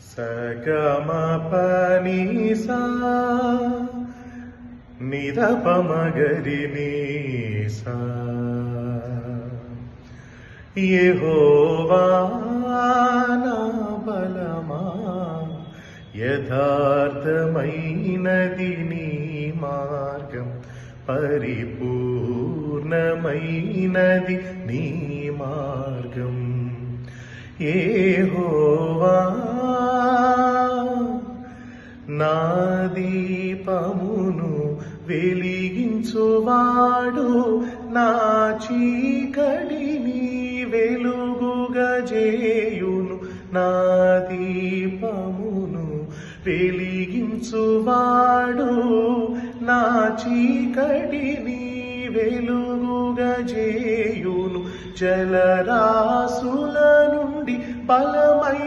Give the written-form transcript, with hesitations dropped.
సగమ పని సా నిదప మగరి నీసా యెహోవా నా బలమా యథార్థమైనది నీ మార్గం పరిపూర్ణమైనది నీ మార్గం యెహోవా నా దీపమును వెలిగించువాడు నా చీకటిని వెలుగుగా చేయును నా దీపమును వెలిగించువాడు నా చీకటిని వెలుగుగా చేయును జలరాసుల నుండి బలమై